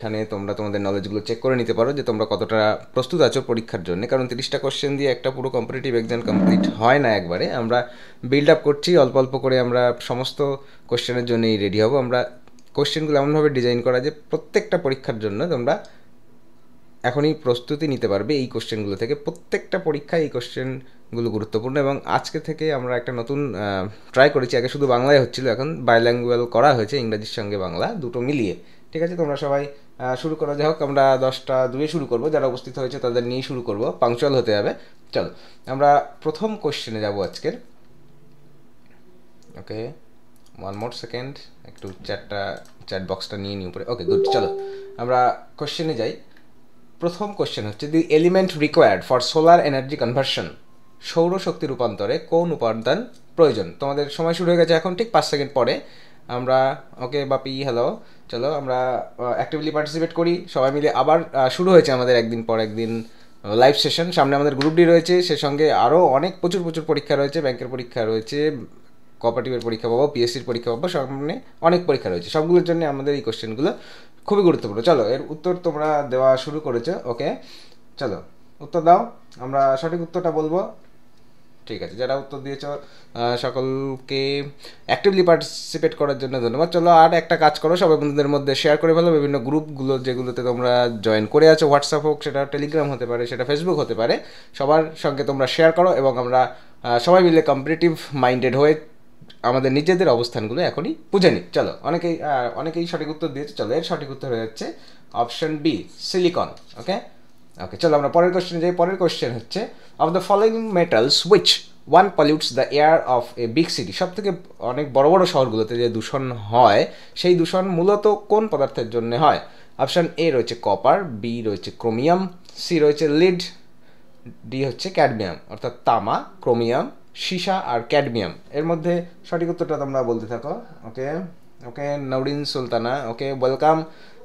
এখানে তোমরা তোমাদের নলেজগুলো চেক করে নিতে পারো যে তোমরা কতটা প্রস্তুত আছো পরীক্ষার জন্য, কারণ 30টা কোশ্চেন দিয়ে একটা পুরো কম্পিটিটিভ এক্সাম কমপ্লিট হয় না একবারে। আমরা বিল্ড আপ করছি অল্প অল্প করে, আমরা সমস্ত কোশ্চেনের জন্যই রেডি হব। আমরা কোশ্চেনগুলো এমনভাবে ডিজাইন করা যে প্রত্যেকটা পরীক্ষার জন্য তোমরা এখনই প্রস্তুতি নিতে পারবে এই কোশ্চেনগুলো থেকে। প্রত্যেকটা পরীক্ষায় এই কোশ্চেনগুলো গুরুত্বপূর্ণ, এবং আজকে থেকে আমরা একটা নতুন ট্রাই করেছি। আগে শুধু বাংলায় হচ্ছিল, এখন বাইল্যাঙ্গুয়াল করা হয়েছে, ইংরাজির সঙ্গে বাংলা দুটো মিলিয়ে। ঠিক আছে, তোমরা সবাই শুরু করা যাই হোক। আমরা 10টা 2 শুরু করব, যারা উপস্থিত হয়েছে তাদের নিয়েই শুরু করব, পাংচুয়াল হতে হবে। চলো আমরা প্রথম কোশ্চেনে যাব আজকের। ওকে, 1 more সেকেন্ড, একটু চ্যাট বক্সটা নিয়ে নিই উপরে। Okay, good. চলো আমরা কোশ্চেনে যাই। প্রথম কোশ্চেন হচ্ছে, the element required for solar energy conversion, সৌরশক্তি রূপান্তরে কোন উপাদান প্রয়োজন? তোমাদের সময় শুরু হয়ে গেছে এখন, ঠিক 5 সেকেন্ড পরে আমরা। ওকে বাপি, হ্যালো। চলো আমরা অ্যাক্টিভলি পার্টিসিপেট করি সবাই মিলে। আবার শুরু হয়েছে আমাদের একদিন পর একদিন লাইভ সেশন। সামনে আমাদের গ্রুপ ডি রয়েছে, সে সঙ্গে আরও অনেক প্রচুর পরীক্ষা রয়েছে। ব্যাংকের পরীক্ষা রয়েছে, কোঅপারেটিভের পরীক্ষা পাবো, পিএসসির পরীক্ষা পাবো, সামনে অনেক পরীক্ষা রয়েছে। সবগুলোর জন্য আমাদের এই কোশ্চেনগুলো খুবই গুরুত্বপূর্ণ। চলো এর উত্তর তোমরা দেওয়া শুরু করেছো। ওকে চলো উত্তর দাও, আমরা সঠিক উত্তরটা বলবো। ঠিক আছে, যারা উত্তর দিয়েছ সকলকে অ্যাক্টিভলি পার্টিসিপেট করার জন্য ধন্যবাদ। চলো আর একটা কাজ করো, সবাই বন্ধুদের মধ্যে শেয়ার করে ফেলো বিভিন্ন গ্রুপগুলো যেগুলোতে তোমরা জয়েন করে আছো। হোয়াটসঅ্যাপ হোক, সেটা টেলিগ্রাম হতে পারে, সেটা ফেসবুক হতে পারে। সবার সঙ্গে তোমরা শেয়ার করো, এবং আমরা সবাই মিলে কম্পিটিটিভ মাইন্ডেড হয়ে আমাদের নিজেদের অবস্থানগুলো এখনই বুঝে নিই। চলো অনেকেই সঠিক উত্তর দিয়েছে। চলো এর সঠিক উত্তর হয়ে যাচ্ছে option B, silicon. Okay okay চলো আমরা পরের কোশ্চেনে যাই। পরের কোশ্চেন হচ্ছে, of the following metals which one pollutes the air of a big city, সব থেকে অনেক বড় বড় শহরগুলোতে যে দূষণ হয়, সেই দূষণ মূলত কোন পদার্থের জন্য হয়? অপশান এ রয়েছে কপার, বি রয়েছে ক্রোমিয়াম, সি রয়েছে লিড, ডি হচ্ছে ক্যাডমিয়াম। অর্থাৎ তামা, ক্রোমিয়াম, সীসা আর ক্যাডমিয়াম। এর মধ্যে সঠিক উত্তরটা তোমরা বলতে থাকো। ওকে ওকে নওরিন সুলতানা, ওকে ওয়েলকাম।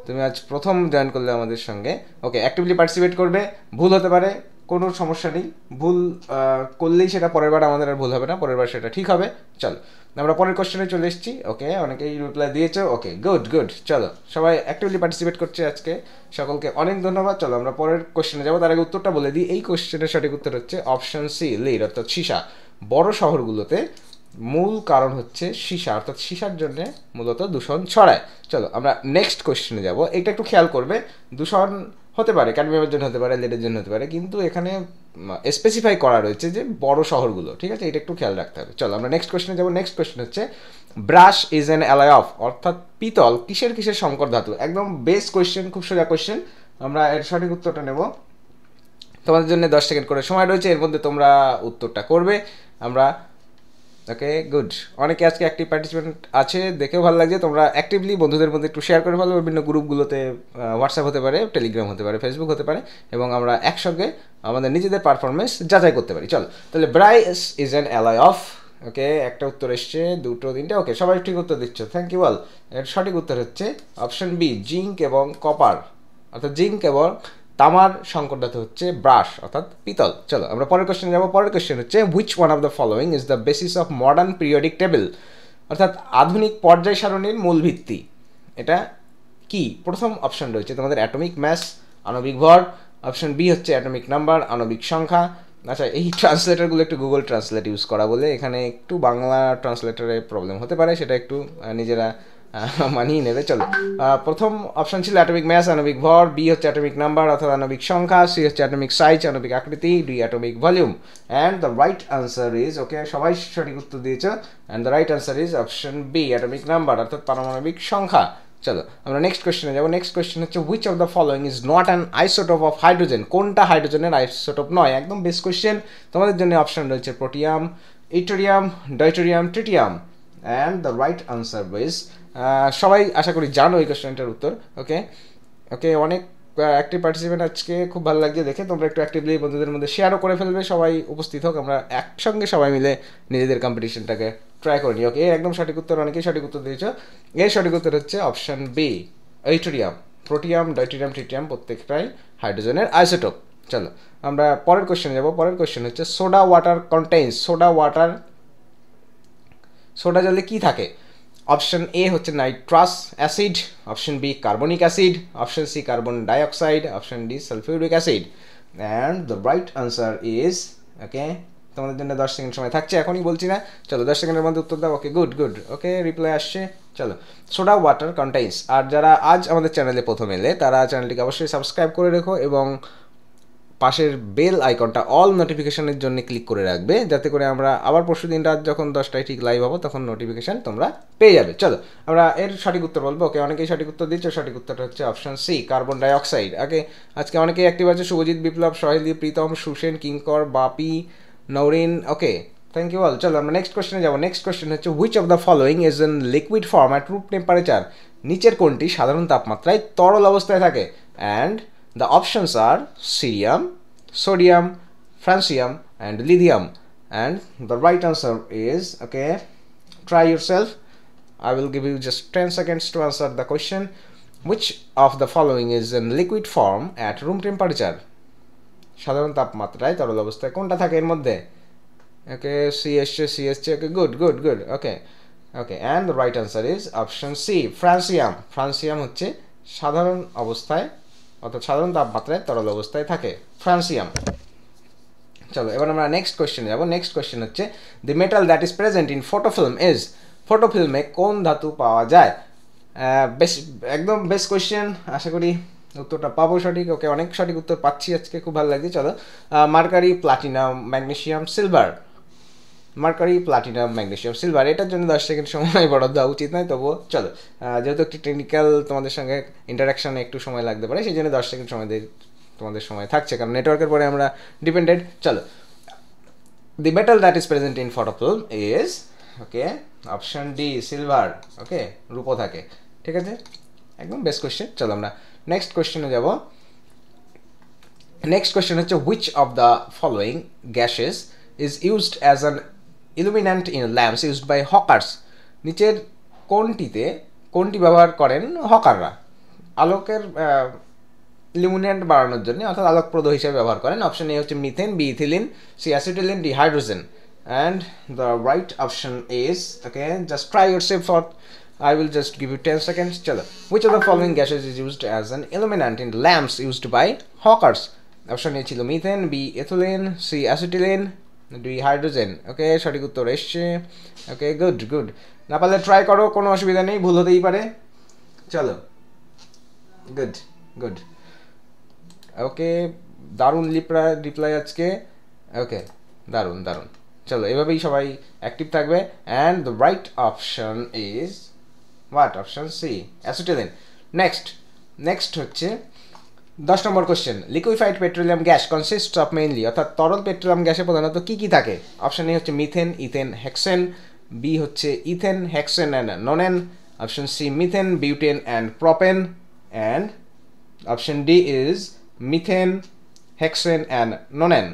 তুমি আজ প্রথম জয়েন করলে আমাদের সঙ্গে। ওকে অ্যাক্টিভলি পার্টিসিপেট করবে। ভুল হতে পারে, কোনো সমস্যা নেই। ভুল করলেই সেটা পরের বার আমাদের আর ভুল হবে না, পরের বার সেটা ঠিক হবে। চলো আমরা পরের কোশ্চেনে চলে এসেছি। ওকে অনেকেই রিপ্লাই দিয়েছো। ওকে গুড গুড। চলো সবাই অ্যাক্টিভলি পার্টিসিপেট করছে আজকে, সকলকে অনেক ধন্যবাদ। চলো আমরা পরের কোশ্চেনে যাবো, তার আগে উত্তরটা বলে দিই। এই কোশ্চেনের সঠিক উত্তর হচ্ছে অপশন সি, লিড অর্থাৎ সীসা। বড় শহরগুলোতে মূল কারণ হচ্ছে সীসা, অর্থাৎ সীসার জন্য মূলত দূষণ ছড়ায়। চলো আমরা নেক্সট কোশ্চেনে যাব। এটা একটু খেয়াল করবে, দূষণ হতে পারে ক্যাডমিয়ামের জন্য, হতে পারে লেডের জন্য, হতে পারে, কিন্তু এখানে স্পেসিফাই করা রয়েছে যে বড় শহরগুলো। ঠিক আছে, এটা একটু খেয়াল রাখতে হবে। চলো আমরা নেক্সট কোশ্চেনে যাবো। নেক্সট কোশ্চেন হচ্ছে, brush is an alloy of, অর্থাৎ পিতল কিসের সংকর ধাতু? একদম বেস্ট কোশ্চেন, খুব সোজা কোশ্চেন। আমরা এর সঠিক উত্তরটা নেব। তোমাদের জন্য 10 সেকেন্ড করে সময় রয়েছে, এর মধ্যে তোমরা উত্তরটা করবে। আমরা ওকে গুড। অনেকে আজকে অ্যাক্টিভ পার্টিসিপেন্ট আছে, দেখেও ভালো লাগছে। তোমরা অ্যাক্টিভলি বন্ধুদের মধ্যে একটু শেয়ার করে ফেলো বিভিন্ন গ্রুপগুলোতে, হোয়াটসঅ্যাপ হতে পারে, টেলিগ্রাম হতে পারে, ফেসবুক হতে পারে, এবং আমরা একসঙ্গে আমাদের নিজেদের পারফরমেন্স যাচাই করতে পারি। চলো তাহলে brass is an alloy of. Okay একটা উত্তর এসছে, দুটো তিনটে। ওকে সবাই ঠিক উত্তর দিচ্ছ, থ্যাংক ইউ অল। এর সঠিক উত্তর হচ্ছে অপশন বি, জিঙ্ক এবং কপার। অর্থাৎ জিঙ্ক এবং তামার সংকর ধাতু হচ্ছে ব্রাশ অর্থাৎ পিতল। চলো আমরা পরের কোশ্চেনে যাবো। পরের কোশ্চেন হচ্ছে, which one of the following is the basis of modern periodic table, অর্থাৎ আধুনিক পর্যায় সারণীর মূল ভিত্তি। এটা কি? প্রথম অপশন রয়েছে তোমাদের অ্যাটমিক ম্যাস, আণবিক ভর। অপশন বি হচ্ছে অ্যাটমিক নাম্বার, আণবিক সংখ্যা। আচ্ছা এই ট্রান্সলেটারগুলো একটু গুগল ট্রান্সলেট ইউজ করা বলে, এখানে একটু বাংলা ট্রান্সলেটারে প্রবলেম হতে পারে, সেটা একটু নিজেরা মানিয়ে নেবে। চলো প্রথম অপশন ছিল অ্যাটমিক ম্যাস, আণবিক ভর, বি হচ্ছে অ্যাটমিক নাম্বার অর্থাৎ আণবিক সংখ্যা, সি হচ্ছে অ্যাটমিক সাইজ আণবিক আকৃতি, the atomic volume. And the right answer is, okay সবাই সঠিক উত্তর দিয়েছ, and the right answer is option B, atomic number অর্থাৎ পারমাণবিক সংখ্যা। চলো আমরা নেক্সট কোয়েশ্চেনে যাবো। নেক্সট কোয়েশ্চেন হচ্ছে, which of the following is not an isotope of hydrogen, কোনটা হাইড্রোজেনের আইসোটোপ নয়? একদম বেস্ট কোয়েশ্চেন। তোমাদের জন্য অপশন রয়েছে protium, yttrium, deuterium, tritium. And the right answer is, সবাই আশা করি জানো এই কোয়েশ্চেনটার উত্তর। ওকে ওকে অনেক অ্যাক্টিভ পার্টিসিপেন্ট আজকে, খুব ভালো লাগছে দেখে। তোমরা একটু অ্যাক্টিভলি বন্ধুদের মধ্যে শেয়ারও করে ফেলবে, সবাই উপস্থিত হোক, আমরা একসঙ্গে সবাই মিলে নিজেদের কম্পিটিশনটাকে ট্রাই করে নিই। ওকে একদম সঠিক উত্তর, অনেকেই সঠিক উত্তর দিয়েছ। এর সঠিক উত্তর হচ্ছে অপশন বি, ইটোরিয়াম। প্রোটিয়াম, ডয়টোরিয়াম, ট্রিটিয়াম প্রত্যেকটাই হাইড্রোজেনের আইসোটোপ। চলো আমরা পরের কোয়েশ্চেনে যাবো। পরের কোয়েশ্চেন হচ্ছে, সোডা ওয়াটার কন্টেইনস, সোডা জলে কি থাকে? অপশন এ হচ্ছে nitrous acid, option B carbonic acid, option C carbon dioxide, option D sulphuric acid. And the right answer is, okay, তোমাদের জন্য 10 সেকেন্ড সময় থাকছে, এখনই বলছি না, চলো 10 সেকেন্ডের মধ্যে উত্তর দাও। ওকে, গুড গুড, ওকে, রিপ্লাই আসছে। চলো, সোডা ওয়াটার কন্টেইনস, আর যারা আজ আমাদের চ্যানেলে প্রথম এলে তারা চ্যানেলটিকে অবশ্যই সাবস্ক্রাইব করে রেখো এবং পাশের বেল আইকনটা অল নোটিফিকেশনের জন্য ক্লিক করে রাখবে, যাতে করে আমরা আবার পরশু দিন রাত যখন 10টায় ঠিক লাইভ হবো তখন নোটিফিকেশান তোমরা পেয়ে যাবে। চলো আমরা এর সঠিক উত্তর বলবো। ওকে, অনেকেই সঠিক উত্তর দিচ্ছে, সঠিক উত্তরটা হচ্ছে অপশন সি কার্বন ডাইঅক্সাইড। আজকে অনেকেই অ্যাক্টিভ আছে, Subhajit, Biplab, Saheli, Pritam, Susen, Kinkar, Bapi, Naurin. Okay, thank you all. চলো আমরা নেক্সট কোশ্চেনে যাবো। নেক্সট কোশ্চেন হচ্ছে which of the following is in liquid form at room temperature, নিচের কোনটি সাধারণ তাপমাত্রায় তরল অবস্থায় থাকে? And the options are cerium, sodium, francium and lithium, and the right answer is, okay, try yourself. I will give you just 10 seconds to answer the question. Which of the following is in liquid form at room temperature? সাধারণ তাপমাত্রায় তরল অবস্থায় কোনটা থাকে এর মধ্যে? Okay, C এসছে, okay, good good good, okay okay, and the right answer is option C francium. Francium হচ্ছে সাধারণ অবস্থায় অর্থাৎ সাধারণ তাপমাত্রায় তরল অবস্থায় থাকে ফ্রান্সিয়াম। চলো এবার আমরা নেক্সট কোয়েশ্চেনে যাবো। নেক্সট কোয়েশ্চেন হচ্ছে the metal that is present in photo film is, ফটোফিল্মে কোন ধাতু পাওয়া যায়? বেশ, একদম বেস্ট কোয়েশ্চেন, আশা করি উত্তরটা পাবো সঠিক। ওকে, অনেক সঠিক উত্তর পাচ্ছি আজকে, খুব ভালো লাগছে। চলো, mercury, platinum, magnesium, silver. Mercury, platinum, magnesium, silver. এটার জন্য 10 সেকেন্ড সময় বরাদ্দ দেওয়া উচিত নয়, তবুও চলো, যেহেতু একটি টেকনিক্যাল তোমাদের সঙ্গে ইন্টারাকশানে একটু সময় লাগতে পারে, সেই জন্য 10 সেকেন্ড সময় তোমাদের সময় থাকছে, কারণ নেটওয়ার্কের পরে আমরা ডিপেন্ডেন্ট। চলো, the metal that is present in photo film is, okay, option D silver. Okay, রূপো থাকে, ঠিক আছে, একদম বেস্ট কোয়েশ্চেন। চলো আমরা নেক্সট কোয়েশ্চেনে যাব। নেক্সট কোয়েশ্চেন হচ্ছে which of the following gases is used as an illuminant in lamps used by hawkers, নিচের কোনটি ব্যবহার করেন হকাররা আলোকের ইলুমিনেন্ট বাড়ানোর জন্য, অর্থাৎ আলোকপ্রদ হিসেবে ব্যবহার করেন? অপশন এ হচ্ছে methane, B ethylene, C acetylene, D hydrogen. And the right option is, okay, just try yourself for, I will just give you 10 seconds. চলো, which of the following gases is used as an illuminant in lamps used by hawkers? Option A ছিল methane, B ethylene, C acetylene, D hydrogen. Okay, সঠিক উত্তর এসছে। Okay, good good, না পারলে try করো, কোনো অসুবিধা নেই, ভুল হতেই পারে। চলো, গুড গুড, ওকে, দারুণ রিপ্লাই আজকে। ওকে, দারুণ দারুণ। চলো, এভাবেই সবাই অ্যাক্টিভ থাকবে। And the right option is what? Option C acetylene. Next হচ্ছে 10 নম্বর question. Liquefied petroleum gas consists of mainly, অর্থাৎ তরল পেট্রোলিয়াম গ্যাসে প্রধানত কী কী থাকে? অপশন এ হচ্ছে মিথেন, ইথেন, হেক্সেন, বি হচ্ছে ethane, hexane and nonane, option C methane, butane and propane, and option D is methane, hexane and nonane.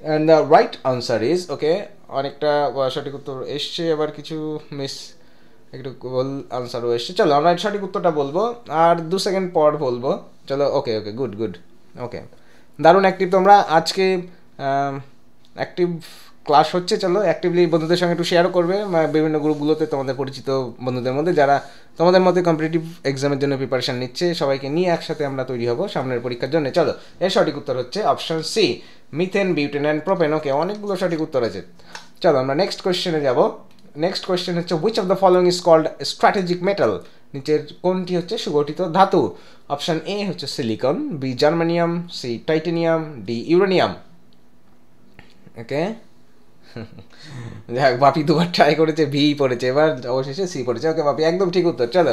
And the right answer is, okay, অনেকটা সঠিক উত্তর এসছে, এবার কিছু একটু ভুল আনসারও এসছে। চলো আমরা সঠিক উত্তরটা বলবো আর 2 সেকেন্ড পর বলবো। চলো, ওকে ওকে, গুড গুড, ওকে, দারুণ অ্যাক্টিভ তোমরা আজকে, অ্যাক্টিভ ক্লাস হচ্ছে। চলো, অ্যাক্টিভলি বন্ধুদের সঙ্গে একটু শেয়ারও করবে বিভিন্ন গ্রুপগুলোতে, তোমাদের পরিচিত বন্ধুদের মধ্যে যারা তোমাদের মধ্যে কম্পিটিটিভ এক্সামের জন্য প্রিপারেশান নিচ্ছে, সবাইকে নিয়ে একসাথে আমরা তৈরি হব সামনের পরীক্ষার জন্য। চলো, এর সঠিক উত্তর হচ্ছে option C methane, butane and propane. Okay, অনেকগুলো সঠিক উত্তর আছে। চলো আমরা নেক্সট কোয়েশ্চেনে যাব। নেক্সট কোয়েশ্চেন হচ্ছে which of the following is called strategic metal, নিচের কোনটি হচ্ছে সুগঠিত ধাতু? অপশন এ হচ্ছে silicon, B germanium, C titanium, D uranium. Okay, যাক, বাপি দুবার ট্রাই করেছে, ভি পড়েছে, এবার অবশেষে সি পড়েছে। ওকে বাপি, একদম ঠিক উত্তর। চলো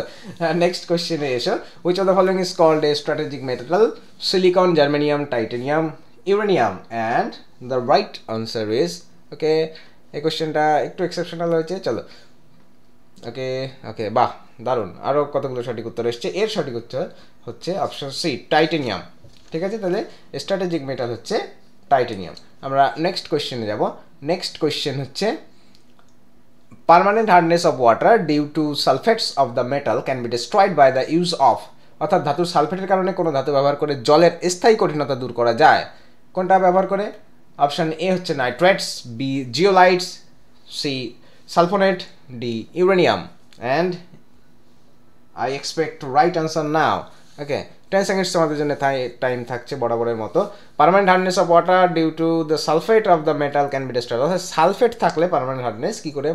নেক্সট কোয়েশ্চেনে এসো। Which of the following is called a strategic metal? Silicon, germanium, titanium, uranium. And the right answer is, okay, এই কোয়েশ্চেনটা একটু এক্সেপশনাল হয়েছে। চলো, ওকে ওকে, বাহ, দারুণ, আরও কতগুলো সঠিক উত্তর এসছে। এর সঠিক উত্তর হচ্ছে অপশন সি টাইটেনিয়াম। ঠিক আছে, তাহলে স্ট্র্যাটেজিক মেটাল হচ্ছে টাইটেনিয়াম। আমরা নেক্সট কোয়েশ্চেনে যাব। নেক্সট কোয়েশ্চেন হচ্ছে permanent hardness of water due to sulphates of the metal can be destroyed by the use of, অর্থাৎ ধাতুর সালফেটের কারণে কোনো ধাতু ব্যবহার করে জলের স্থায়ী কঠিনতা দূর করা যায়। কোনটা ব্যবহার করে? অপশন এ হচ্ছে nitrates, B zeolites, C sulphonate, D uranium. and I expect to right answer now. Okay, 10 seconds তোমাদের জন্য টাইম থাকছে বরাবরের মতো। Permanent hardness of water due to the sulphate of the metal can be destroyed. অর্থাৎ sulphate থাকলে permanent hardness কি করে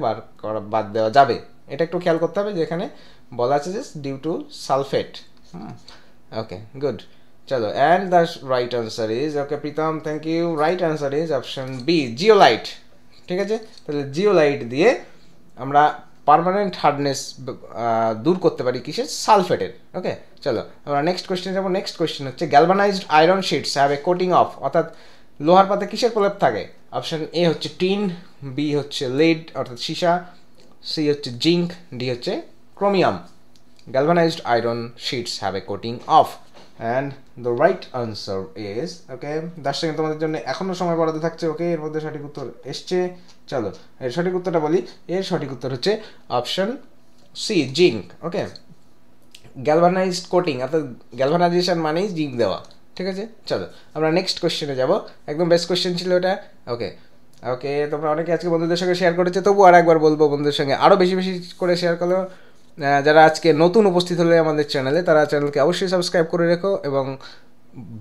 বাদ দেওয়া যাবে, এটা একটু খেয়াল করতে হবে, যেখানে বলা আছে যে due to sulphate. Okay good, চলো, and the right answer is, okay Pritam thank you, right answer is option B, zeolite. ঠিক আছে, তাহলে জিওলাইট দিয়ে আমরা পার্মানেন্ট হার্ডনেস দূর করতে পারি কিসের, সালফেটের। ওকে চলো আমরা নেক্সট কোয়েশ্চেন যাবো। নেক্সট কোয়েশ্চেন হচ্ছে galvanized iron sheets have a coating of, অর্থাৎ লোহার পাতে কিসের প্রলেপ থাকে? অপশন এ হচ্ছে টিন, বি হচ্ছে লেড অর্থাৎ সীসা, সি হচ্ছে জিঙ্ক, ডি হচ্ছে chromium. Galvanized iron sheets have a coating of, and the right answer is, okay 10 second তোমাদের জন্য এখনও সময় বরাদ্দ থাকছে। ওকে, এর মধ্যে সঠিক উত্তর এসছে, চলো এর সঠিক উত্তরটা বলি। এর সঠিক উত্তর হচ্ছে অপশন সি, জিঙ্ক। ওকে, গ্যালভানাইজড কোটিং অর্থাৎ গ্যালভানাইজেশন মানেই জিঙ্ক দেওয়া। ঠিক আছে, চলো আমরা নেক্সট কোয়েশ্চেনে যাব। একদম বেস্ট কোয়েশ্চেন ছিল এটা। ওকে ওকে, তোমরা অনেকে আজকে বন্ধুদের সঙ্গে শেয়ার করেছে, তবু আর একবার বলবো বন্ধুদের সঙ্গে আরও বেশি বেশি করে শেয়ার করলেও, যারা আজকে নতুন উপস্থিত হলে আমাদের চ্যানেলে, তারা চ্যানেলকে অবশ্যই সাবস্ক্রাইব করে রেখো এবং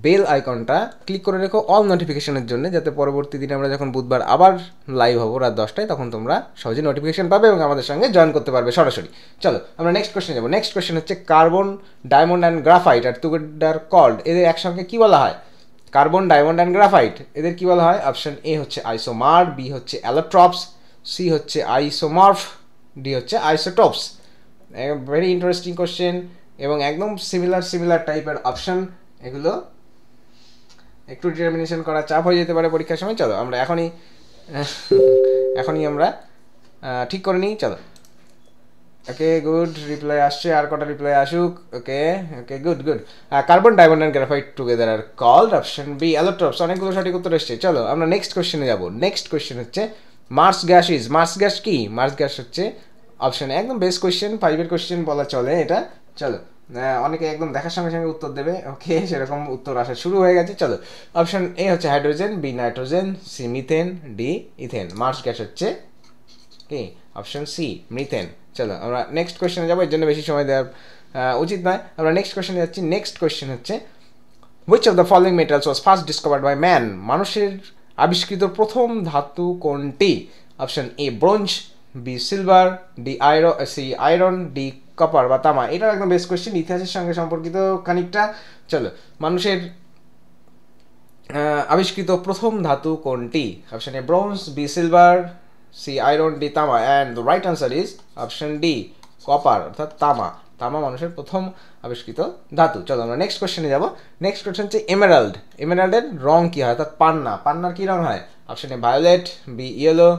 বেল আইকনটা ক্লিক করে রেখো অল নোটিফিকেশনের জন্য, যাতে পরবর্তী দিনে আমরা যখন বুধবার আবার লাইভ হবো রাত 10টায়, তখন তোমরা সহজে নোটিফিকেশন পাবে এবং আমাদের সঙ্গে জয়েন করতে পারবে সরাসরি। চলো আমরা নেক্সট কোয়েশ্চেন যাবো। নেক্সট কোয়েশ্চেন হচ্ছে carbon, diamond and graphite are together called, এদের একসঙ্গে কী বলা হয়? কার্বন, ডায়মন্ড অ্যান্ড গ্রাফাইট এদের কী বলা হয়? অপশন এ হচ্ছে আইসোমার, বি হচ্ছে অ্যালোট্রপস, সি হচ্ছে আইসোমর্ফ, ডি হচ্ছে আইসোটোপস। ভেরি ইন্টারেস্টিং কোয়েশ্চেন এবং একদম সিমিলার টাইপের অপশন, এগুলো একটু ডিটারমিনেশন করা চাপ হয়ে যেতে পারে পরীক্ষার সময়। চলো আমরা এখনই আমরা ঠিক করে নিই। চলো, ওকে গুড, রিপ্লাই আসছে, আর কটা রিপ্লাই আসুক। Okay okay good good, carbon, diamond and graphite together are called, option B allotropes. অনেকগুলো সঠিক উত্তর এসছে। চলো আমরা নেক্সট কোয়েশ্চেনে যাবো। নেক্সট কোয়েশ্চেন হচ্ছে marsh gas is, marsh gas কি? মার্স গ্যাস হচ্ছে অপশন, একদম বেস্ট কোয়েশ্চেন, 5-এর কোয়েশ্চেন বলা চলে এটা। চলো অনেকে একদম দেখার সঙ্গে সঙ্গে উত্তর দেবে। ওকে, সেরকম উত্তর আসা শুরু হয়ে গেছে। চলো, অপশন এ হচ্ছে hydrogen, B nitrogen, C methane, D ethane. Marsh gas হচ্ছে কি? Option C, methane. চলো আমরা নেক্সট কোয়েশ্চেনে যাবো, এর জন্য বেশি সময় দেওয়ার উচিত নয়। আমরা নেক্সট কোয়েশ্চেনে যাচ্ছি। নেক্সট কোয়েশ্চেন হচ্ছে which of the following metals was first discovered by man? মানুষের আবিষ্কৃত প্রথম ধাতু কোনটি? Option A bronze, B silver, D C iron, D copper বা তামা। এটাও একদম বেস্ট কোয়েশ্চেন, ইতিহাসের সঙ্গে সম্পর্কিত খানিকটা। চলো, মানুষের আবিষ্কৃত প্রথম ধাতু কোনটি? Option A bronze, B silver, C iron, D তামা। And the right answer is option D, copper অর্থাৎ তামা। তামা মানুষের প্রথম আবিষ্কৃত ধাতু। চলো আমরা নেক্সট কোয়েশ্চেনে যাব। নেক্সট কোয়েশ্চেন হচ্ছে এমেরাল্ড। এমেরাল্ডের রং কী হয় অর্থাৎ পান্না, পান্নার কী রং হয়? Option A violet, B yellow,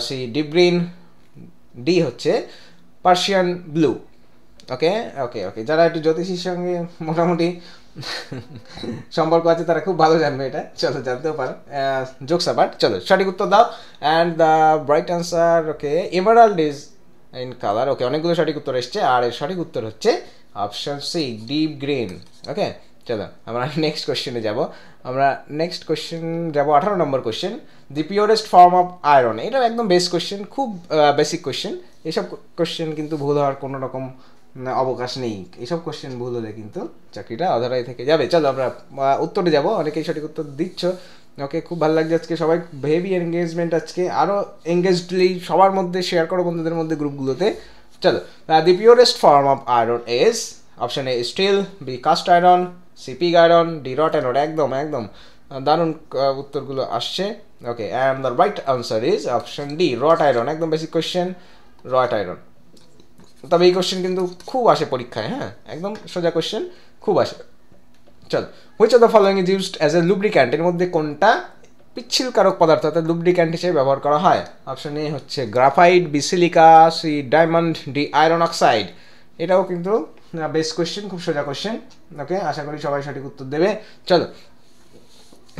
C deep green, D হচ্ছে Persian blue. Okay okay okay, যারা একটু জ্যোতিষীর সঙ্গে মোটামুটি সম্পর্ক আছে তারা খুব ভালো জানবে এটা। চলো, জানতেও পারো, জোকস অ্যাপার্ট। চলো সঠিক উত্তর দাও। And the right answer, okay, emerald is in colour. Okay, অনেকগুলো সঠিক উত্তর এসছে, আর এর সঠিক উত্তর হচ্ছে option C, deep green. Okay চলো আমরা নেক্সট কোয়েশ্চেনে যাব। আমরা নেক্সট কোয়েশ্চেন যাব 18 নম্বর question, the purest form of iron. এটা একদম বেস্ট কোয়েশ্চেন, খুব বেসিক কোয়েশ্চেন। এইসব কোয়েশ্চেন কিন্তু ভুল হওয়ার কোনো রকম অবকাশ নেই। এইসব কোয়েশ্চেন ভুল হলে কিন্তু চাকরিটা অধরাই থেকে যাবে। চলো আমরা উত্তরে যাব। অনেকেই সঠিক উত্তর দিচ্ছ। ওকে, খুব ভালো লাগছে আজকে, সবাই হেভি এনগেজমেন্ট আজকে। আরও এনগেজডলি সবার মধ্যে শেয়ার করো, বন্ধুদের মধ্যে, গ্রুপগুলোতে। চলো, the purest form of iron is option A steel, B cast iron, C pig iron, D wrought iron. একদম একদম দারুণ উত্তরগুলো আসছে। Okay, and the right answer is option D, wrought iron. একদম বেসিক কোয়েশ্চেন, রট আয়রন। তবে এই question কিন্তু খুব আসে পরীক্ষায়, হ্যাঁ, একদম সোজা কোয়েশ্চেন, খুব আসে। চল, which of the following is used as a lubricant? এর মধ্যে কোনটা পিচ্ছিলকারক পদার্থ অর্থাৎ লুব্রিক্যান্ট হিসেবে ব্যবহার করা হয়? অপশন এ হচ্ছে graphite, B silica, C diamond, D iron oxide. এটাও কিন্তু বেস্ট কোয়েশ্চেন, খুব সোজা কোয়েশ্চেন। ওকে, আশা করি সবাই সঠিক উত্তর দেবে। চলো,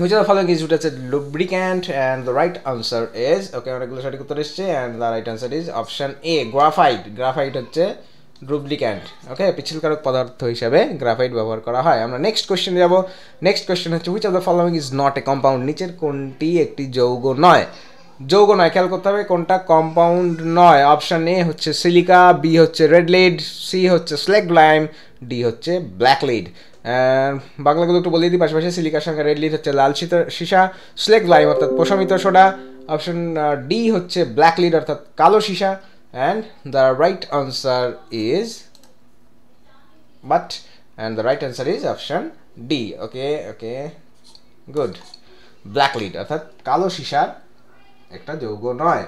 which of the following is used as a lubricant? And the right answer is, okay, অনেকগুলো সঠিক উত্তর এসছে, and the right answer is option A, graphite. Graphite হচ্ছে লুব্রিক্যান্ট। ওকে, পিচ্ছিলকারক পদার্থ হিসাবে গ্রাফাইট ব্যবহার করা হয়। আমরা নেক্সট কোয়েশ্চেনে যাব। নেক্সট কোয়েশ্চেন হচ্ছে which of the following is not a compound? নিচের কোনটি একটি যৌগ নয়? যৌগ নয়, খেয়াল করতে হবে কোনটা কম্পাউন্ড নয়। অপশান এ হচ্ছে সিলিকা, বি হচ্ছে রেড লিড, সি হচ্ছে স্লেগ লাইম, ডি হচ্ছে ব্ল্যাক লিড। বাংলাগুলো একটু বলে দিই পাশাপাশি, সিলিকার সঙ্গে রেড লিড হচ্ছে লাল সীসা, স্লেগ লাইম অর্থাৎ প্রশমিত সোডা, অপশন ডি হচ্ছে ব্ল্যাক লিড অর্থাৎ কালো সীসা। And the right answer is the right answer is option D. Okay, good. Black lead অর্থাৎ কালো সীসার একটা যৌগ নয়।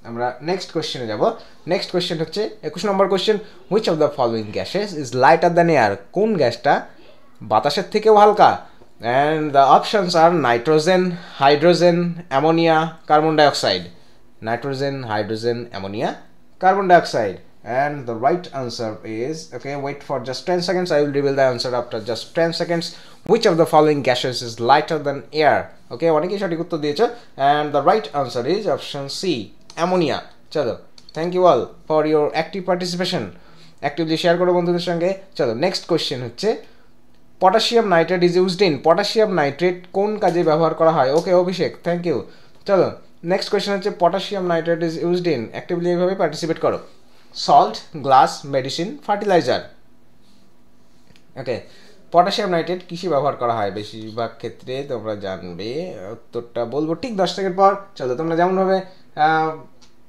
আমরা নেক্সট কোশ্চেনে যাব। নেক্সট কোশ্চেন হচ্ছে 21 নম্বর question, which of the following gases is lighter than air? কোন গ্যাসটা বাতাসের থেকেও হালকা? And the options are nitrogen, hydrogen, ammonia, carbon dioxide. Nitrogen, hydrogen, ammonia, carbon dioxide. And the right answer is, okay, wait for just 10 seconds, I will reveal the answer after just 10 seconds. Which of the following gases is lighter than air? Okay, অনেকেই সঠিক উত্তর দিয়েছো, and the right answer is option C, ammonia. চলো, thank you all for your active participation. Actively share করো বন্ধুদের সঙ্গে। চলো, next question হচ্ছে potassium nitrate is used in. Potassium nitrate কোন কাজে ব্যবহার করা হয়? Okay Abhishek, thank you. চলো, নেক্সট কোশ্চেন হচ্ছে potassium nitrate is used in. Actively এইভাবে পার্টিসিপেট করো। Salt, glass, medicine, fertiliser. Okay, potassium nitrate কিসে ব্যবহার করা হয়? বেশিরভাগ ক্ষেত্রে তোমরা জানবে, উত্তরটা বলবো ঠিক 10 সেকেন্ড পর। চলো, তোমরা যেমনভাবে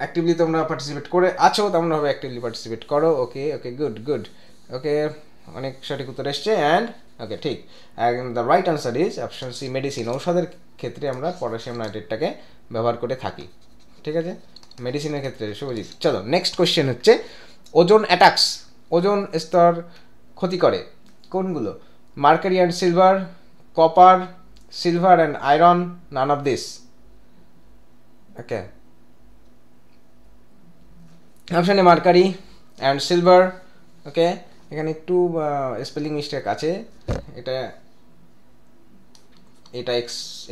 অ্যাক্টিভলি তোমরা পার্টিসিপেট করে আছো তেমনভাবে অ্যাক্টিভলি পার্টিসিপেট করো। ওকে, গুড। ওকে, অনেক সঠিক উত্তর এসছে। অ্যান্ড ওকে, ঠিক। And the right answer is option C, medicine. ঔষধের ক্ষেত্রে আমরা পটাশিয়াম নাইট্রেটটাকে ব্যবহার করে থাকি। ঠিক আছে, মেডিসিনের ক্ষেত্রে। শুভজিৎ, চলো নেক্সট কোশ্চেন হচ্ছে ওজোন অ্যাটাকস। ওজোন স্তর ক্ষতি করে কোনগুলো? Mercury and silver, copper, silver and iron, none of this. Okay, অপশানে মার্কারি অ্যান্ড সিলভার। ওকে, এখানে একটু স্পেলিং মিস্টেক আছে, এটা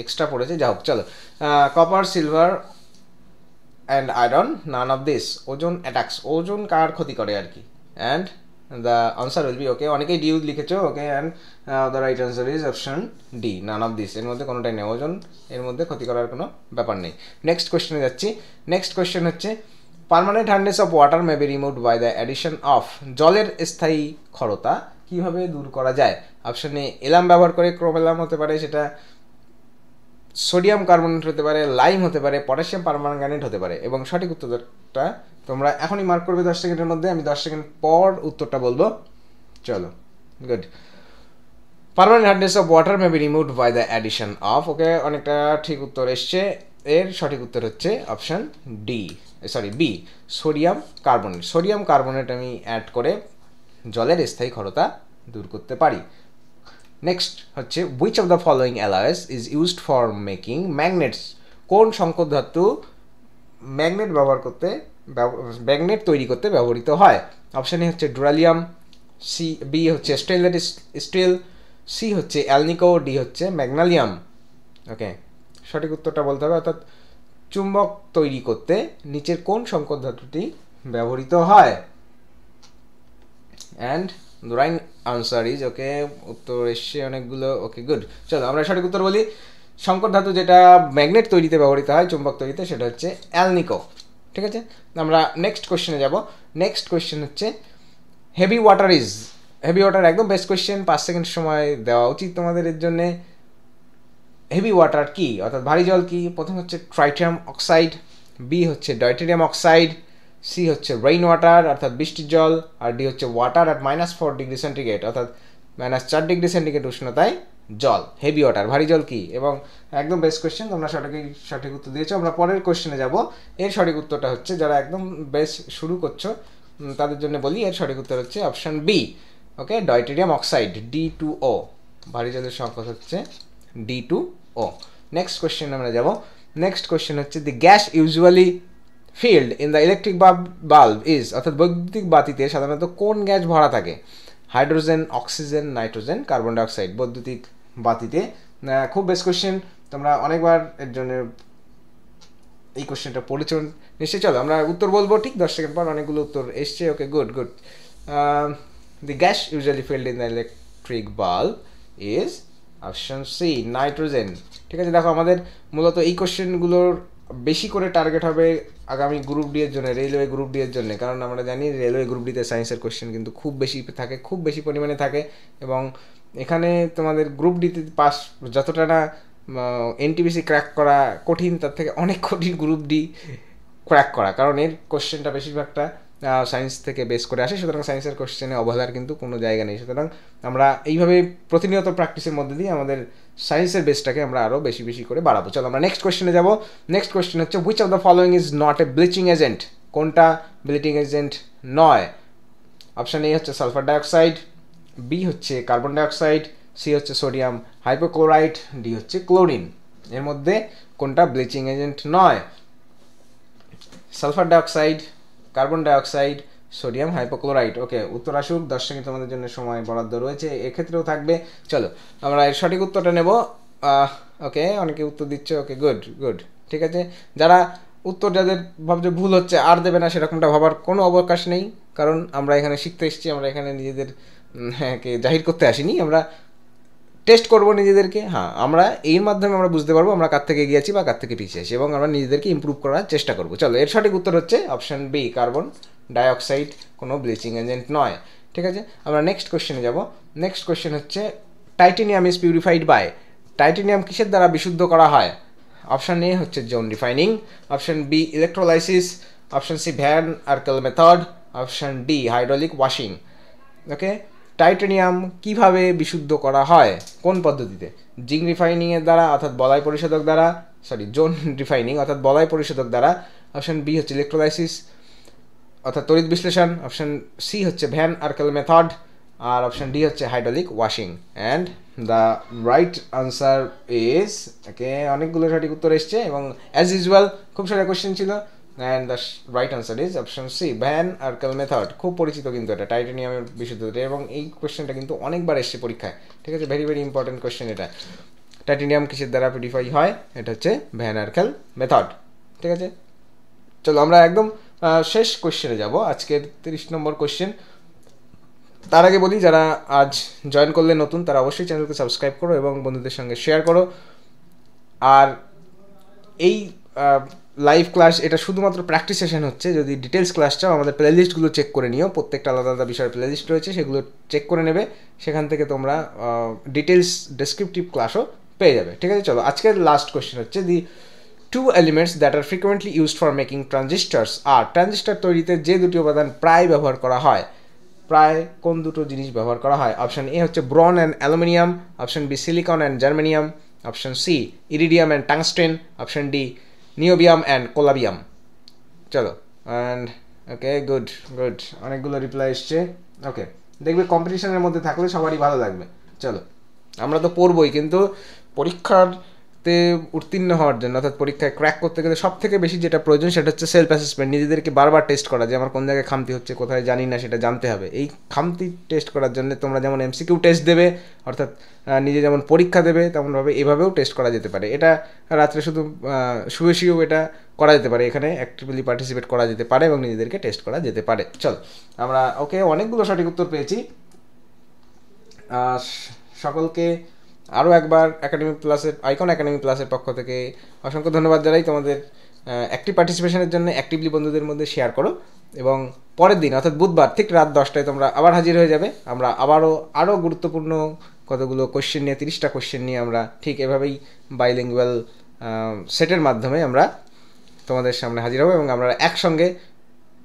এক্সট্রা পড়েছে, যা হোক। চলো, copper, silver and iron, none of this. Ozone attacks, ozone কার ক্ষতি করে আর কি। And the answer will be, okay, অনেকেই ডি লিখেছো। Okay, and the right answer is option D, none of this. এর মধ্যে কোনোটাই নেই, ওজন এর মধ্যে ক্ষতি করার কোনো ব্যাপার নেই। নেক্সট কোয়েশ্চেনে যাচ্ছি। নেক্সট কোয়েশ্চেন হচ্ছে permanent hardness of water may be removed by the addition of. জলের স্থায়ী ক্ষরতা কীভাবে দূর করা যায়? অপশানে এলাম ব্যবহার করে, ক্রোমেলাম হতে পারে, সেটা সোডিয়াম কার্বনেট হতে পারে, লাইম হতে পারে, পটাশিয়াম পারম্যাঙ্গানেট হতে পারে। এবং সঠিক উত্তরটা তোমরা এখনই মার্ক করবে 10 সেকেন্ডের মধ্যে। আমি 10 সেকেন্ড পর উত্তরটা বলবো। চলো, good. Permanent hardness of water may be removed by the addition of. Okay, অনেকটা ঠিক উত্তর এসছে। এর সঠিক উত্তর হচ্ছে option B, sodium carbonate. Sodium carbonate আমি অ্যাড করে জলের স্থায়ী ক্ষরতা দূর করতে পারি। নেক্সট হচ্ছে which of the following alloys is used for making magnets? কোন সংকর ধাতু ম্যাগনেট তৈরি করতে ব্যবহৃত হয়? অপশানে হচ্ছে ডুরালিয়াম, বি হচ্ছে স্টেনলেস স্টিল, সি হচ্ছে অ্যালনিকো, ডি হচ্ছে ম্যাগনেলিয়াম। ওকে, সঠিক উত্তরটা বলতে হবে, অর্থাৎ চুম্বক তৈরি করতে নিচের কোন সংকর ধাতুটি ব্যবহৃত হয়? And the right answer is, ওকে, উত্তর এসছে অনেকগুলো। ওকে, গুড। চলো, আমরা সঠিক উত্তর বলি। সংকর ধাতু যেটা ম্যাগনেট তৈরিতে ব্যবহৃত হয়, চুম্বক তৈরিতে, সেটা হচ্ছে অ্যালনিকো। ঠিক আছে, আমরা নেক্সট কোয়েশ্চেনে যাব। নেক্সট কোয়েশ্চেন হচ্ছে হেভি ওয়াটার একদম বেস্ট কোয়েশ্চেন, 5 সেকেন্ড সময় দেওয়া উচিত তোমাদের এর জন্যে। হেভি ওয়াটার কি, অর্থাৎ ভারী জল কি? প্রথম হচ্ছে ট্রাইটিয়াম অক্সাইড, বি হচ্ছে ডয়টেরিয়াম অক্সাইড, সি হচ্ছে রেইন ওয়াটার অর্থাৎ বৃষ্টির জল, আর ডি হচ্ছে ওয়াটার অ্যাট -4 ডিগ্রি সেন্টিগ্রেড অর্থাৎ -4 ডিগ্রি সেন্টিগ্রেড উষ্ণতায় জল। হেভি ওয়াটার, ভারী জল কি? এবং একদম বেস্ট কোয়েশ্চেন, তোমরা সঠিক উত্তর দিয়েছো। আমরা পরের কোয়েশ্চেনে যাব। এর সঠিক উত্তরটা হচ্ছে, যারা একদম বেস্ট শুরু করছো তাদের জন্য বলি, এর সঠিক উত্তর হচ্ছে অপশান বি, ওকে, ডয়টেরিয়াম অক্সাইড, D2O। ভারী জলের সংকট হচ্ছে D2O। নেক্সট কোয়েশ্চেন আমরা যাব। নেক্সট কোয়েশ্চেন হচ্ছে the gas usually filled in the electric bulb is, অর্থাৎ বৈদ্যুতিক বাতিতে সাধারণত কোন গ্যাস ভরা থাকে? Hydrogen, oxygen, nitrogen, carbon dioxide. বৈদ্যুতিক বাতিতে, খুব বেস্ট কোয়েশ্চেন, তোমরা অনেকবার এর জন্য এই কোয়েশ্চেনটা পড়েছো নিশ্চয়ই। চলো, আমরা উত্তর বলবো ঠিক 10 সেকেন্ড পর। অনেকগুলো উত্তর এসছে। Okay, good. The gas usually filled in the electric bulb is option C, nitrogen. ঠিক আছে, দেখো আমাদের মূলত এই কোয়েশ্চেনগুলোর বেশি করে টার্গেট হবে আগামী গ্রুপ ডি এর জন্য, রেলওয়ে গ্রুপ ডি এর জন্য, কারণ আমরা জানি রেলওয়ে গ্রুপ ডিতে সায়েন্সের কোশ্চেন কিন্তু খুব বেশি থাকে, খুব বেশি পরিমাণে থাকে। এবং এখানে তোমাদের গ্রুপ ডিতে পাস যতটা না এনটিপিসি ক্র্যাক করা কঠিন, তার থেকে অনেক কঠিন গ্রুপ ডি ক্র্যাক করা, কারণ এর কোশ্চেনটা বেশিরভাগটা সায়েন্স থেকে বেস করে আসে। সুতরাং সায়েন্সের কোশ্চেনে অবহেলার কিন্তু কোনো জায়গা নেই। সুতরাং আমরা এইভাবে প্রতিনিয়ত প্র্যাকটিসের মধ্যে দিয়ে আমাদের সায়েন্সের বেসটাকে আমরা আরও বেশি বেশি করে বাড়াবো। চলো আমরা নেক্সট কোশ্চেনে যাবো। নেক্সট কোশ্চেন হচ্ছে which of the following is not a bleaching agent? কোনটা ব্লিচিং এজেন্ট নয়? অপশান এ হচ্ছে সালফার ডাইঅক্সাইড, বি হচ্ছে কার্বন ডাইঅক্সাইড, সি হচ্ছে সোডিয়াম হাইপোক্লোরাইড, ডি হচ্ছে ক্লোরিন। এর মধ্যে কোনটা ব্লিচিং এজেন্ট নয়? Sulphur dioxide, carbon dioxide, sodium hypochloride. Okay, উত্তর আসুক। 10 সেকেন্ড তোমাদের জন্য সময় বরাদ্দ রয়েছে, এক্ষেত্রেও থাকবে। চলো আমরা এর সঠিক উত্তরটা নেব। ওকে, অনেকে উত্তর দিচ্ছে। ওকে, গুড গুড, ঠিক আছে। যারা উত্তর যাদের ভাবছে ভুল হচ্ছে আর দেবে না, সেরকমটা ভাবার কোনো অবকাশ নেই, কারণ আমরা এখানে শিখতে এসেছি, আমরা এখানে নিজেদের কে জাহির করতে আসিনি, আমরা টেস্ট করবো নিজেদেরকে। হ্যাঁ, আমরা এর মাধ্যমে আমরা বুঝতে পারবো আমরা কার থেকে এগিয়ে আছি বা কার থেকে পিছিয়ে আছি, এবং আমরা নিজেদেরকে ইমপ্রুভ করার চেষ্টা করবো। চলো, এর সঠিক উত্তর হচ্ছে অপশান বি, কার্বন ডাইঅক্সাইড কোনো ব্লিচিং এজেন্ট নয়। ঠিক আছে, আমরা নেক্সট কোশ্চেনে যাব। নেক্সট কোশ্চেন হচ্ছে titanium is purified by. Titanium কিসের দ্বারা বিশুদ্ধ করা হয়? অপশান এ হচ্ছে zone refining, option B electrolysis, option C Van Arkel method, option D hydraulic washing. Okay, titanium কিভাবে বিশুদ্ধ করা হয়, কোন পদ্ধতিতে? জিঙ্ক রিফাইনিংয়ের দ্বারা অর্থাৎ বলয় পরিশোধক দ্বারা, জোন রিফাইনিং অর্থাৎ বলয় পরিশোধক দ্বারা। অপশান বি হচ্ছে ইলেকট্রোলাইসিস অর্থাৎ তড়িৎ বিশ্লেষণ, অপশান সি হচ্ছে ভ্যান আর্কেল মেথড, আর অপশান ডি হচ্ছে hydraulic washing. And the right answer is, okay, অনেকগুলো সঠিক উত্তর এসছে এবং অ্যাজ ইউজুয়াল খুব সারা কোয়েশ্চেন ছিল। And the right answer is option C, Van Arkel method. খুব পরিচিত কিন্তু এটা, টাইটেনিয়ামের বিশুদ্ধতা, এবং এই কোয়েশ্চেনটা কিন্তু অনেকবার এসছে পরীক্ষায়। ঠিক আছে, ভেরি ভেরি ইম্পর্টেন্ট কোয়েশ্চেন এটা। টাইটেনিয়াম কিসের দ্বারা পিউরিফাই হয়? এটা হচ্ছে ভ্যান আর্কেল মেথড। ঠিক আছে, চলো আমরা একদম শেষ কোয়েশ্চেনে যাব, আজকের 30 নম্বর কোয়েশ্চেন। তার আগে বলি, যারা আজ জয়েন করলে নতুন, তারা অবশ্যই চ্যানেলকে সাবস্ক্রাইব করো এবং বন্ধুদের সঙ্গে শেয়ার করো। আর এই লাইভ ক্লাস এটা শুধুমাত্র প্র্যাকটিস সেশন হচ্ছে। যদি ডিটেলস ক্লাস চাও, আমাদের প্লেলিস্টগুলো চেক করে নিও, প্রত্যেকটা আলাদা আলাদা বিষয়ের প্লেলিস্ট রয়েছে, সেগুলো চেক করে নেবে। সেখান থেকে তোমরা ডিটেলস ডেসক্রিপটিভ ক্লাসও পেয়ে যাবে। ঠিক আছে, চলো আজকের লাস্ট কোয়েশ্চেন হচ্ছে দি two elements that are frequently used for making transistors are। Transistor তৈরিতে যে দুটি উপাদান প্রায় ব্যবহার করা হয়, প্রায় কোন দুটো জিনিস ব্যবহার করা হয়? অপশান এ হচ্ছে boron and aluminium, option B silicon and germanium, option C iridium and tungsten, option D niobium and columbium. চলো, অ্যান্ড ওকে, গুড গুড, অনেকগুলো রিপ্লাই এসছে। ওকে, দেখবে কম্পিটিশনের মধ্যে থাকলে সবারই ভালো লাগবে। চলো, আমরা তো পড়বই, কিন্তু পরীক্ষাতে উত্তীর্ণ হওয়ার জন্য অর্থাৎ পরীক্ষায় ক্র্যাক করতে গেলে সব থেকে বেশি যেটা প্রয়োজন সেটা হচ্ছে সেলফ অ্যাসেসমেন্ট। নিজেদেরকে বারবার টেস্ট করা, যে আমার কোন জায়গায় খামতি হচ্ছে, কোথায় জানি না, সেটা জানতে হবে। এই খামতি টেস্ট করার জন্য তোমরা যেমন এমসিকিউ টেস্ট দেবে, অর্থাৎ নিজে যেমন পরীক্ষা দেবে, তেমনভাবে এভাবেও টেস্ট করা যেতে পারে। এটা রাত্রে শুধু শুয়ে শুয়েও এটা করা যেতে পারে, এখানে অ্যাক্টিভলি পার্টিসিপেট করা যেতে পারে এবং নিজেদেরকে টেস্ট করা যেতে পারে। চলো, আমরা ওকে, অনেকগুলো সঠিক উত্তর পেয়েছি। সকলকে আরও একবার একাডেমি প্লাসের, আইকন একাডেমি প্লাসের পক্ষ থেকে অসংখ্য ধন্যবাদ জানাই তোমাদের অ্যাক্টিভ পার্টিসিপেশনের জন্য। অ্যাক্টিভলি বন্ধুদের মধ্যে শেয়ার করো, এবং পরের দিন অর্থাৎ বুধবার ঠিক রাত 10টায় তোমরা আবার হাজির হয়ে যাবে। আমরা আরও গুরুত্বপূর্ণ কতগুলো কোশ্চেন নিয়ে, 30টা কোশ্চেন নিয়ে আমরা ঠিক এভাবেই বাইলিঙ্গুয়াল সেটের মাধ্যমে আমরা তোমাদের সামনে হাজির হবো, এবং আমরা একসঙ্গে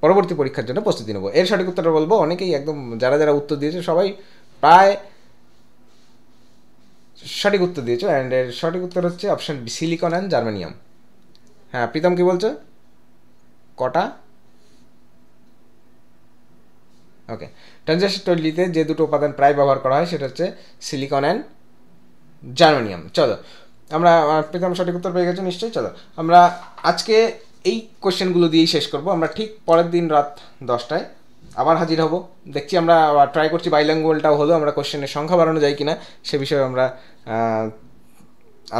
পরবর্তী পরীক্ষার জন্য প্রস্তুতি নেব। এর সঠিক উত্তরটা বলবো, অনেকেই একদম যারা যারা উত্তর দিয়েছে সবাই প্রায় সঠিক উত্তর দিয়েছো। অ্যান্ড এর সঠিক উত্তর হচ্ছে option B, silicon and germanium. হ্যাঁ, প্রীতম কি বলছো? কটা? ওকে, ট্রানজিস্টর তৈরিতে যে দুটো উপাদান প্রায় ব্যবহার করা হয় সেটা হচ্ছে সিলিকন অ্যান্ড জার্মেনিয়াম। চলো, আমরা প্রীতম সঠিক উত্তর পেয়ে গেছো নিশ্চয়ই। চলো, আমরা আজকে এই কোশ্চেনগুলো দিয়েই শেষ করবো। আমরা ঠিক পরের দিন রাত 10টায় আবার হাজির হব। দেখছি, আমরা ট্রাই করছি বাইলিঙ্গুয়ালটাও হলো, আমরা কোশ্চেনের সংখ্যা বাড়ানো যায় কিনা সে বিষয়ে আমরা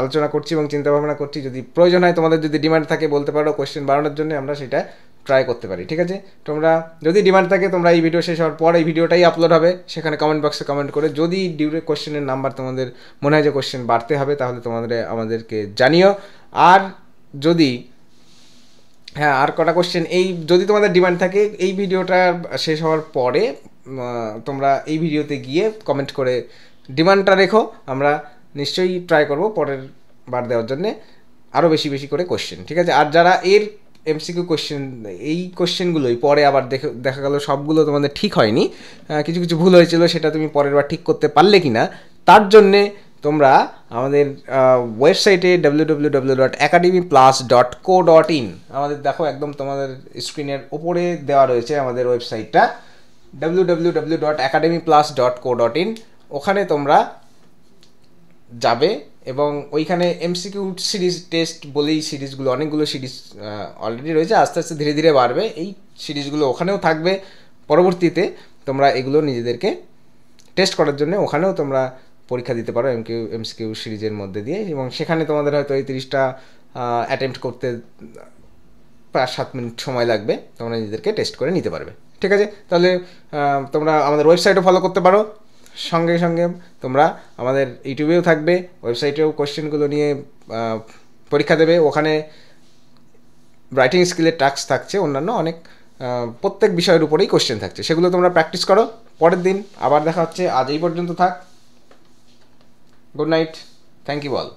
আলোচনা করছি এবং চিন্তাভাবনা করছি। যদি প্রয়োজন হয়, তোমাদের যদি ডিমান্ড থাকে বলতে পারো কোশ্চেন বাড়ানোর জন্য, আমরা সেটা ট্রাই করতে পারি। ঠিক আছে, তোমরা যদি ডিমান্ড থাকে, তোমরা এই ভিডিও শেষ হওয়ার পর এই ভিডিওটাই আপলোড হবে, সেখানে কমেন্ট বক্সে কমেন্ট করে যদি কোশ্চেনের নাম্বার তোমাদের মনে হয় যে কোশ্চেন বাড়তে হবে, তাহলে আমাদেরকে জানিও। আর যদি হ্যাঁ, আর কটা কোশ্চেন, এই যদি তোমাদের ডিমান্ড থাকে এই ভিডিওটা শেষ হওয়ার পরে তোমরা এই ভিডিওতে গিয়ে কমেন্ট করে ডিমান্ডটা রেখো, আমরা নিশ্চয়ই ট্রাই করব পরের বার দেওয়ার জন্যে আরও বেশি বেশি করে কোশ্চেন, ঠিক আছে? আর যারা এর এমসিকিউ কোশ্চেন, এই কোশ্চেনগুলোই পরে আবার দেখা গেল সবগুলো তোমাদের ঠিক হয়নি, কিছু কিছু ভুল হয়েছিল, সেটা তুমি পরের বার ঠিক করতে পারলে কি না, তার জন্যে তোমরা আমাদের ওয়েবসাইটে www.academyplus.co.in, আমাদের দেখো একদম তোমাদের স্ক্রিনের ওপরে দেওয়া রয়েছে আমাদের ওয়েবসাইটটা www.academyplus.co.in, ওখানে তোমরা যাবে এবং ওইখানে এমসিকিউ সিরিজ টেস্ট বলেই সিরিজগুলো, অনেকগুলো সিরিজ অলরেডি রয়েছে, আস্তে আস্তে ধীরে ধীরে বাড়বে, এই সিরিজগুলো ওখানেও থাকবে। পরবর্তীতে তোমরা এগুলো নিজেদেরকে টেস্ট করার জন্য ওখানেও তোমরা পরীক্ষা দিতে পারো এমসিকিউ সিরিজের মধ্যে দিয়ে, এবং সেখানে তোমাদের হয়তো এই 30টা অ্যাটেম্প্ট করতে 5-7 মিনিট সময় লাগবে, তোমরা নিজেদেরকে টেস্ট করে নিতে পারবে, ঠিক আছে? তাহলে তোমরা আমাদের ওয়েবসাইটও ফলো করতে পারো, সঙ্গে সঙ্গে তোমরা আমাদের ইউটিউবেও থাকবে, ওয়েবসাইটেও কোশ্চেনগুলো নিয়ে পরীক্ষা দেবে, ওখানে রাইটিং স্কিলের টাস্ক থাকছে, অন্যান্য অনেক প্রত্যেক বিষয়ের উপরেই কোশ্চেন থাকছে, সেগুলো তোমরা প্র্যাকটিস করো। পরের দিন আবার দেখা হচ্ছে, আজ এই পর্যন্ত থাক, good night, thank you all.